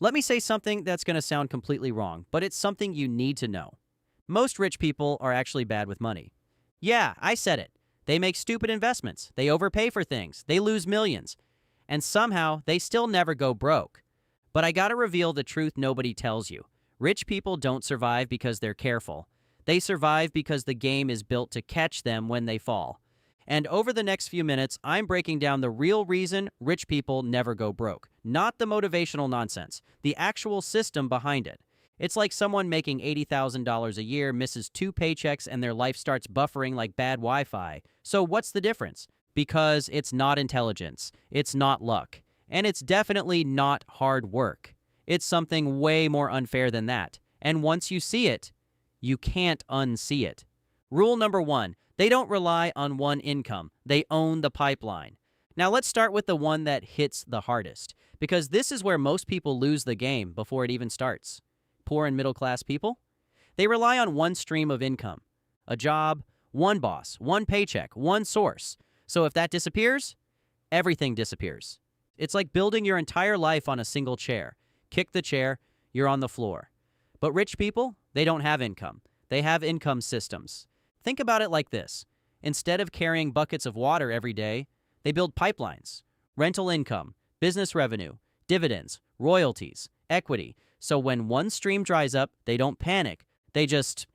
Let me say something that's going to sound completely wrong, but it's something you need to know. Most rich people are actually bad with money. Yeah, I said it. They make stupid investments, they overpay for things, they lose millions, and somehow they still never go broke. But I gotta reveal the truth nobody tells you. Rich people don't survive because they're careful. They survive because the game is built to catch them when they fall. And over the next few minutes, I'm breaking down the real reason rich people never go broke. Not the motivational nonsense, the actual system behind it. It's like someone making $80,000 a year misses 2 paychecks and their life starts buffering like bad Wi-Fi. So what's the difference? Because it's not intelligence, it's not luck, and it's definitely not hard work. It's something way more unfair than that. And once you see it, you can't unsee it. Rule number 1, they don't rely on one income. They own the pipeline. Now let's start with the one that hits the hardest, because this is where most people lose the game before it even starts. Poor and middle-class people? They rely on one stream of income. A job, one boss, one paycheck, one source. So if that disappears, everything disappears. It's like building your entire life on a single chair. Kick the chair, you're on the floor. But rich people, they don't have income. They have income systems. Think about it like this. Instead of carrying buckets of water every day, they build pipelines, rental income, business revenue, dividends, royalties, equity. So when one stream dries up, they don't panic. They just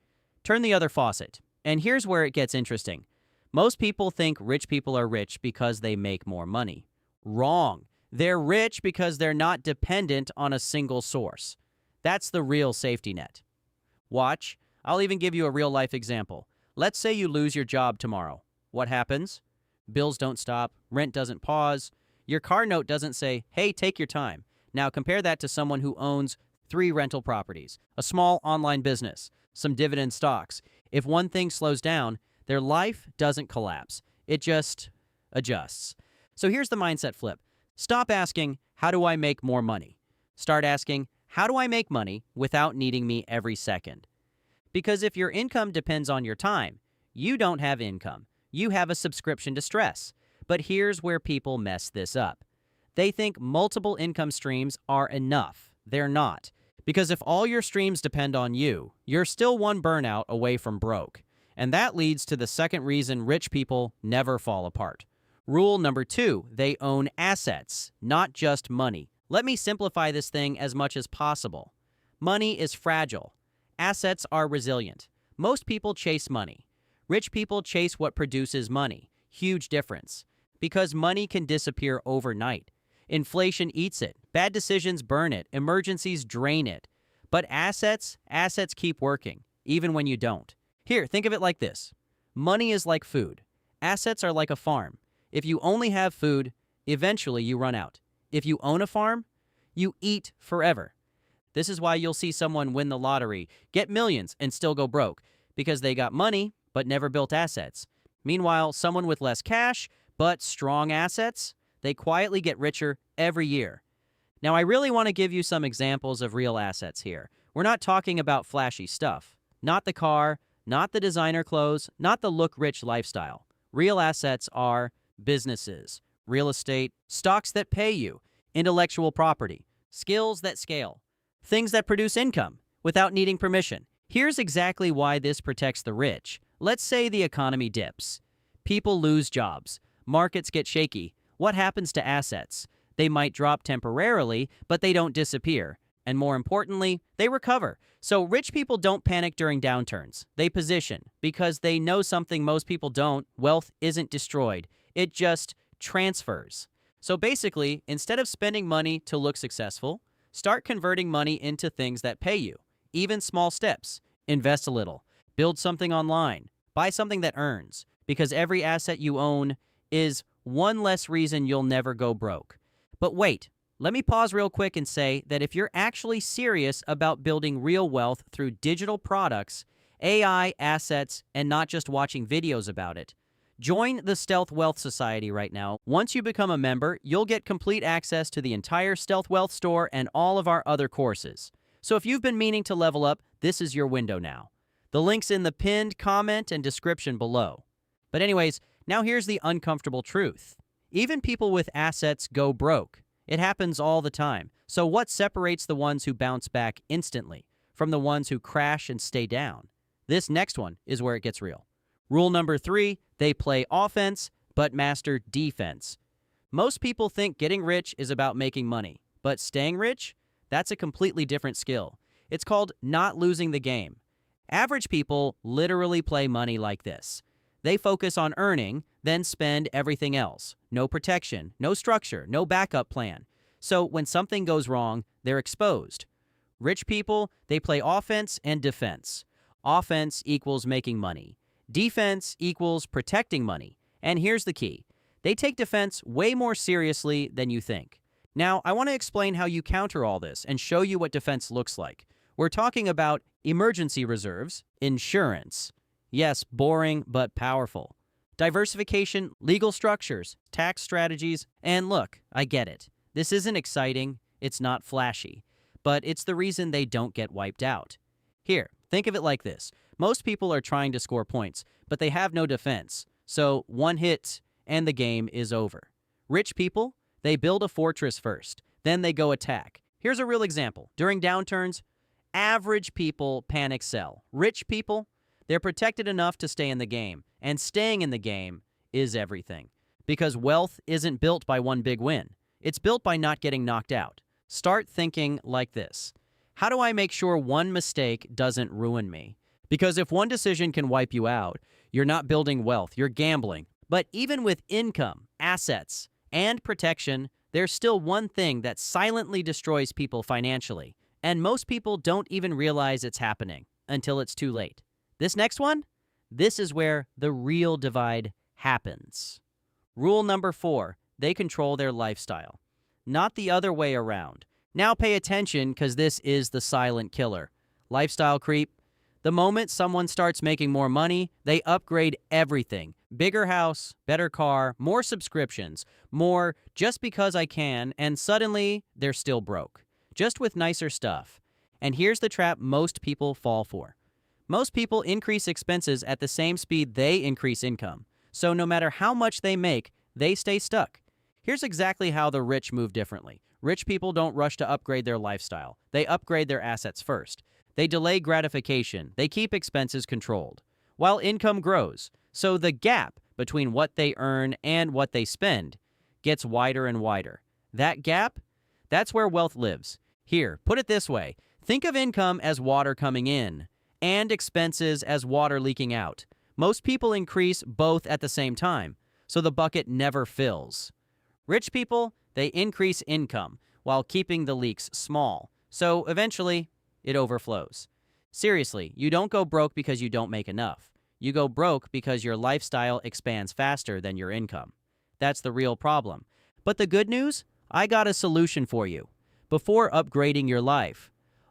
turn the other faucet. And here's where it gets interesting. Most people think rich people are rich because they make more money. Wrong. They're rich because they're not dependent on a single source. That's the real safety net. Watch. I'll even give you a real-life example. Let's say you lose your job tomorrow. What happens? Bills don't stop, rent doesn't pause, your car note doesn't say, hey, take your time. Now compare that to someone who owns 3 rental properties, a small online business, some dividend stocks. If one thing slows down, their life doesn't collapse. It just adjusts. So here's the mindset flip. Stop asking, how do I make more money? Start asking, how do I make money without needing me every second? Because if your income depends on your time, you don't have income. You have a subscription to stress. But here's where people mess this up. They think multiple income streams are enough. They're not. Because if all your streams depend on you, you're still one burnout away from broke. And that leads to the second reason rich people never fall apart. Rule number 2, they own assets, not just money. Let me simplify this thing as much as possible. Money is fragile. Assets are resilient. Most people chase money. Rich people chase what produces money. Huge difference. Because money can disappear overnight. Inflation eats it. Bad decisions burn it. Emergencies drain it. But assets keep working, even when you don't. Here, think of it like this. Money is like food. Assets are like a farm. If you only have food, eventually you run out. If you own a farm, you eat forever. This is why you'll see someone win the lottery, get millions, and still go broke, because they got money but never built assets. Meanwhile, someone with less cash but strong assets, they quietly get richer every year. Now, I really want to give you some examples of real assets here. We're not talking about flashy stuff. Not the car, not the designer clothes, not the look-rich lifestyle. Real assets are businesses, real estate, stocks that pay you, intellectual property, skills that scale, things that produce income without needing permission. Here's exactly why this protects the rich. Let's say the economy dips. People lose jobs. Markets get shaky. What happens to assets? They might drop temporarily, but they don't disappear. And more importantly, they recover. So rich people don't panic during downturns. They position because they know something most people don't. Wealth isn't destroyed. It just transfers. So basically, instead of spending money to look successful, start converting money into things that pay you. Even small steps. Invest a little. Build something online. Buy something that earns. Because every asset you own is one less reason you'll never go broke. But wait, let me pause real quick and say that if you're actually serious about building real wealth through digital products, AI, assets, and not just watching videos about it, join the Stealth Wealth Society right now. Once you become a member, you'll get complete access to the entire Stealth Wealth store and all of our other courses. So if you've been meaning to level up, this is your window now. The link's in the pinned comment and description below. But anyways, now here's the uncomfortable truth. Even people with assets go broke. It happens all the time. So what separates the ones who bounce back instantly from the ones who crash and stay down? This next one is where it gets real. Rule number 3, they play offense but master defense. Most people think getting rich is about making money, but staying rich, that's a completely different skill. It's called not losing the game. Average people literally play money like this. They focus on earning, then spend everything else. No protection, no structure, no backup plan. So when something goes wrong, they're exposed. Rich people, they play offense and defense. Offense equals making money. Defense equals protecting money. And here's the key. They take defense way more seriously than you think. Now, I want to explain how you counter all this and show you what defense looks like. We're talking about emergency reserves, insurance. Yes, boring but powerful. Diversification, legal structures, tax strategies, and look, I get it. This isn't exciting, it's not flashy, but it's the reason they don't get wiped out. Here, think of it like this. Most people are trying to score points, but they have no defense. So one hit and the game is over. Rich people, they build a fortress first, then they go attack. Here's a real example. During downturns, average people panic sell. Rich people, they're protected enough to stay in the game, and staying in the game is everything. Because wealth isn't built by one big win. It's built by not getting knocked out. Start thinking like this. How do I make sure one mistake doesn't ruin me? Because if one decision can wipe you out, you're not building wealth, you're gambling. But even with income, assets, and protection, there's still one thing that silently destroys people financially. And most people don't even realize it's happening until it's too late. This next one, this is where the real divide happens. Rule number 4, they control their lifestyle. Not the other way around. Now pay attention because this is the silent killer. Lifestyle creep. The moment someone starts making more money, they upgrade everything. Bigger house, better car, more subscriptions, more just because I can, and suddenly they're still broke. Just with nicer stuff. And here's the trap most people fall for. Most people increase expenses at the same speed they increase income. So no matter how much they make, they stay stuck. Here's exactly how the rich move differently. Rich people don't rush to upgrade their lifestyle. They upgrade their assets first. They delay gratification. They keep expenses controlled. While income grows, so the gap between what they earn and what they spend gets wider and wider. That gap, that's where wealth lives. Here, put it this way. Think of income as water coming in and expenses as water leaking out. Most people increase both at the same time, so the bucket never fills. Rich people, they increase income while keeping the leaks small, so eventually it overflows. Seriously, you don't go broke because you don't make enough. You go broke because your lifestyle expands faster than your income. That's the real problem. But the good news? I got a solution for you. Before upgrading your life,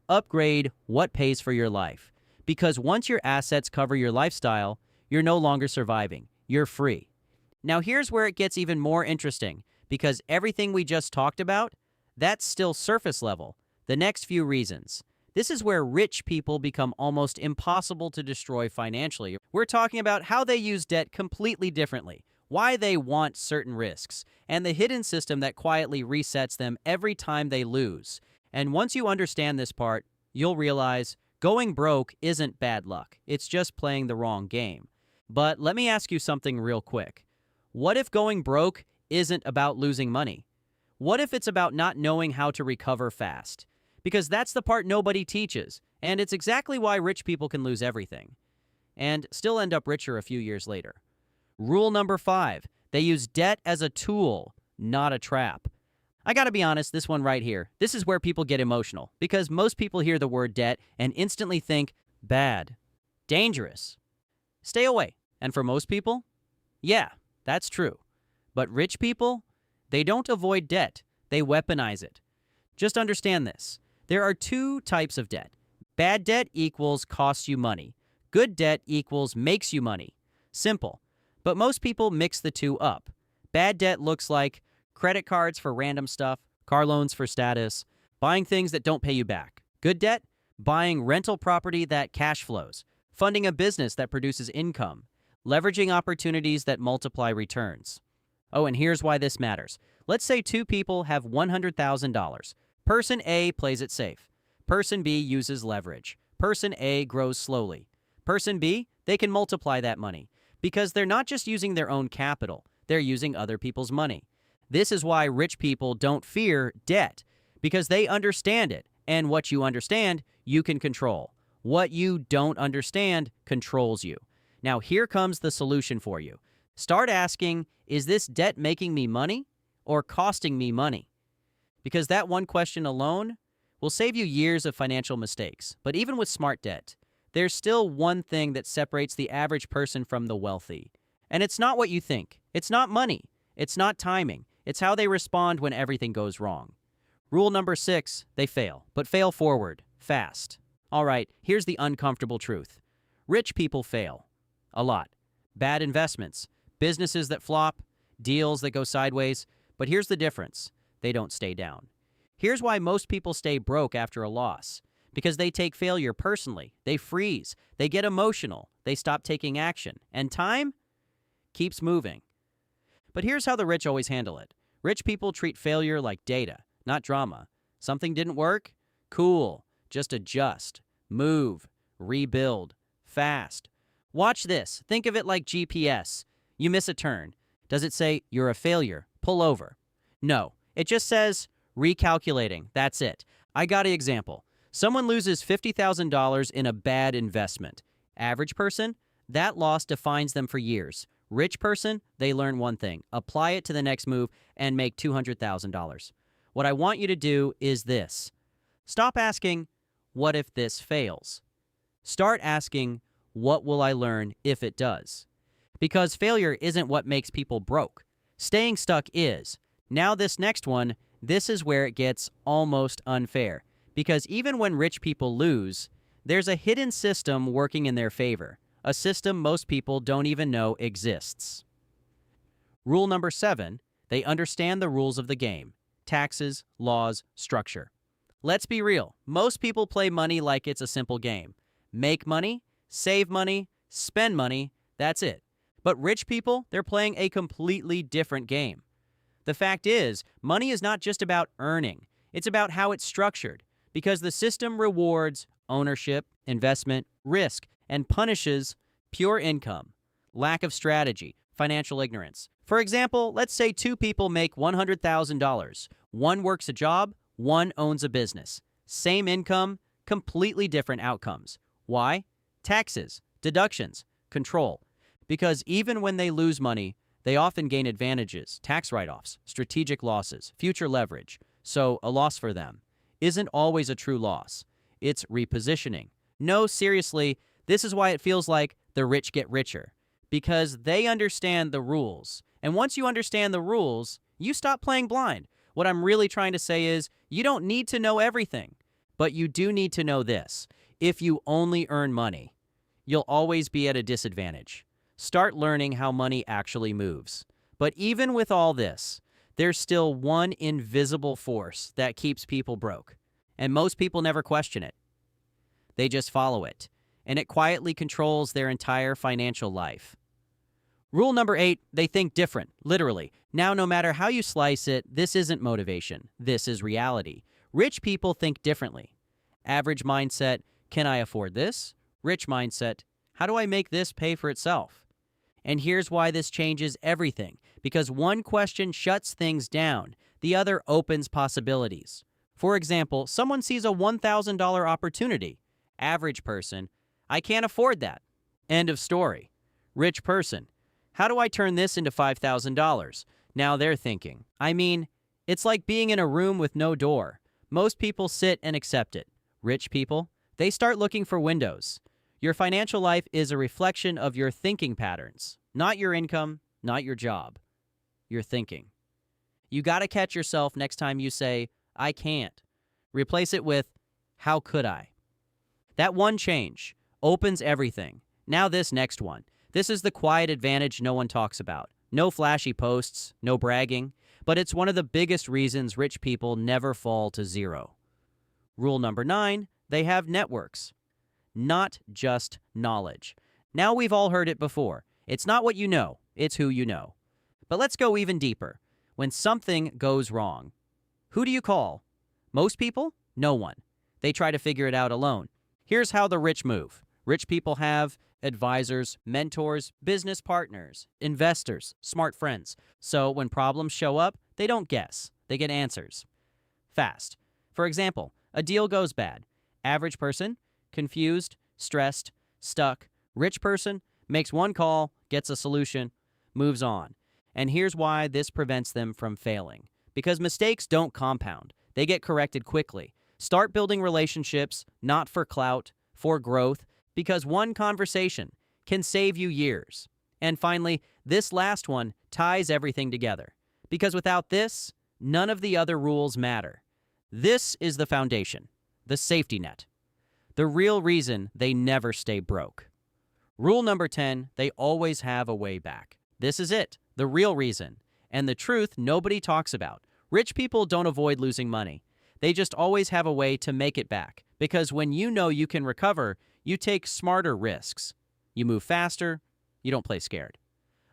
upgrade what pays for your life. Because once your assets cover your lifestyle, you're no longer surviving. You're free. Now here's where it gets even more interesting, because everything we just talked about, that's still surface level. The next few reasons. This is where rich people become almost impossible to destroy financially. We're talking about how they use debt completely differently, why they want certain risks, and the hidden system that quietly resets them every time they lose. And once you understand this part, you'll realize going broke isn't bad luck. It's just playing the wrong game. But let me ask you something real quick. What if going broke isn't about losing money? What if it's about not knowing how to recover fast? Because that's the part nobody teaches, and it's exactly why rich people can lose everything and still end up richer a few years later. Rule number 5, they use debt as a tool, not a trap. I gotta be honest, this one right here, this is where people get emotional, because most people hear the word debt and instantly think bad, dangerous, stay away. And for most people, yeah, that's true. But rich people, they don't avoid debt, they weaponize it. Just understand this. There are 2 types of debt. Bad debt equals costs you money. Good debt equals makes you money. Simple. But most people mix the 2 up. Bad debt looks like credit cards for random stuff, car loans for status, buying things that don't pay you back. Good debt? Buying rental property that cash flows, funding a business that produces income, leveraging opportunities that multiply returns. Oh, and here's why this matters. Let's say two people have $100,000. Person A plays it safe. Person B uses leverage. Person A grows slowly. Person B, they can multiply that money because they're not just using their own capital, they're using other people's money. This is why rich people don't fear debt, because they understand it, and what you understand, you can control. What you don't understand controls you. Now, here comes the solution for you. Start asking, is this debt making me money or costing me money? Because that one question alone will save you years of financial mistakes. But even with smart debt, there's still one thing that separates the average person from the wealthy. And it's not what you think. It's not money. It's not timing. It's how they respond when everything goes wrong. Rule number 6, they fail, but fail forward, fast. All right, here's the uncomfortable truth. Rich people fail. A lot. Bad investments, businesses that flop, deals that go sideways. But here's the difference. They don't stay down. Here's why most people stay broke after a loss. Because they take failure personally. They freeze. They get emotional. They stop taking action. And time keeps moving. But here's how the rich always handle it. Rich people treat failure like data, not drama. Something didn't work? Cool. Just adjust, move, rebuild, fast. Watch this. Think of it like GPS. You miss a turn. Does it say, you're a failure, pull over? No. It just says, recalculating. That's it. I got an example. Someone loses $50,000 in a bad investment. Average person, that loss defines them for years. Rich person, they learn one thing, apply it to the next move, and make $200,000. What I want you to do is this. Stop asking, what if this fails? Start asking, what will I learn if it does? Because failure isn't what makes people broke. Staying stuck is. Now this next one, this is where it gets almost unfair. Because even when rich people lose, there's a hidden system working in their favor. A system most people don't even know exists. Rule number 7, they understand the rules of the game. Taxes, laws, structure. Let's be real. Most people play money like it's a simple game. Make money, save money, spend money, that's it. But rich people, they're playing a completely different game. The fact is, money is not just about earning. It's about how it's structured. Because the system rewards ownership, investment, risk, and punishes pure income, lack of strategy, financial ignorance. For example, let's say two people make $100,000. One works a job, one owns a business. Same income, completely different outcomes. Why? Taxes, deductions, control. Because even when they lose money, they often gain advantages, tax write-offs, strategic losses, future leverage. So a loss for them isn't always a true loss. It's repositioning. No, seriously, this is why it feels like the rich get richer. Because they understand the rules. And once you understand the rules, you stop playing blind. What I'm really trying to say is, you don't need to know everything. But you do need to know this. If you only earn money, you'll always be at a disadvantage. Start learning how money actually moves. But even with all this, there's still one invisible force that keeps people broke. And most people never question it. They just follow it. And it quietly controls their entire financial life. Rule number 8, they think different, literally. Now, no matter how you slice it, this isn't motivation. This is reality. Rich people think differently. Average mindset, can I afford this? Rich mindset, how do I make this pay for itself? And here's why this changes everything. Because one question shuts things down. The other opens possibilities. For example, someone sees a $1,000 opportunity. Average person, I can't afford that. End of story. Rich person, how do I turn this into $5,000? Now they're thinking. I mean, it's like being in a room with no door. Most people sit and accept it. Rich people, they start looking for windows. Your financial life is a reflection of your thinking patterns, not your income, not your job. Your thinking. You got to catch yourself next time you say, I can't. Replace it with, how could I? That one change opens everything. Now this next one. This is the quiet advantage no one talks about. No flashy posts, no bragging, but it's one of the biggest reasons rich people never fall to zero. Rule number 9, they have networks, not just knowledge. Now we've all heard it before. It's not what you know, it's who you know. But let's go even deeper. When something goes wrong, who do you call? Most people? No one. They try to figure it out alone. Here's how the rich move. Rich people have advisors, mentors, business partners, investors, smart friends. So when problems show up, they don't guess. They get answers. Fast. For example, a deal goes bad. Average person, confused, stressed, stuck. Rich person makes one call, gets a solution, moves on. And here's why this prevents them from failing. Because mistakes don't compound. They get corrected quickly. Start building relationships, not for clout, for growth, because one conversation can save you years. And finally, this last one ties everything together. Because without this, none of the other rules matter. This is the foundation, the safety net. The real reason they never stay broke. Rule number 10, they always have a way back. This is it, the real reason, and the truth nobody talks about. Rich people don't avoid losing money. They just always have a way to make it back. Because when you know you can recover, you take smarter risks. You move faster. You don't play scared.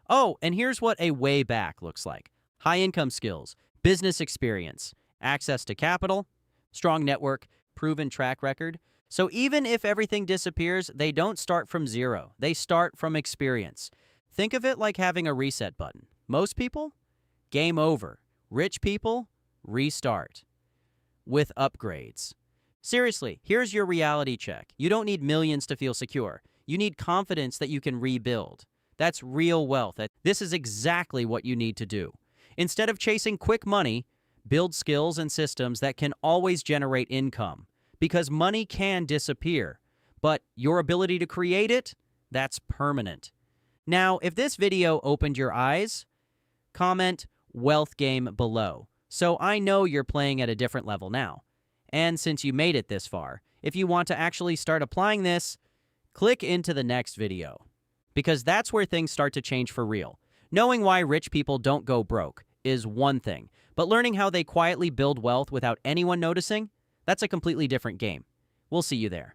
Oh, and here's what a way back looks like. High income skills, business experience, access to capital, strong network, proven track record. So even if everything disappears, they don't start from zero. They start from experience. Think of it like having a reset button. Most people, game over. Rich people, restart. With upgrades. Seriously, here's your reality check. You don't need millions to feel secure. You need confidence that you can rebuild. That's real wealth. This is exactly what you need to do. Instead of chasing quick money, build skills and systems that can always generate income. Because money can disappear, but your ability to create it, that's permanent. Now, if this video opened your eyes, comment wealth game below, so I know you're playing at a different level now. And since you made it this far, if you want to actually start applying this, click into the next video. Because that's where things start to change for real. Knowing why rich people don't go broke is one thing, but learning how they quietly build wealth without anyone noticing, that's a completely different game. We'll see you there.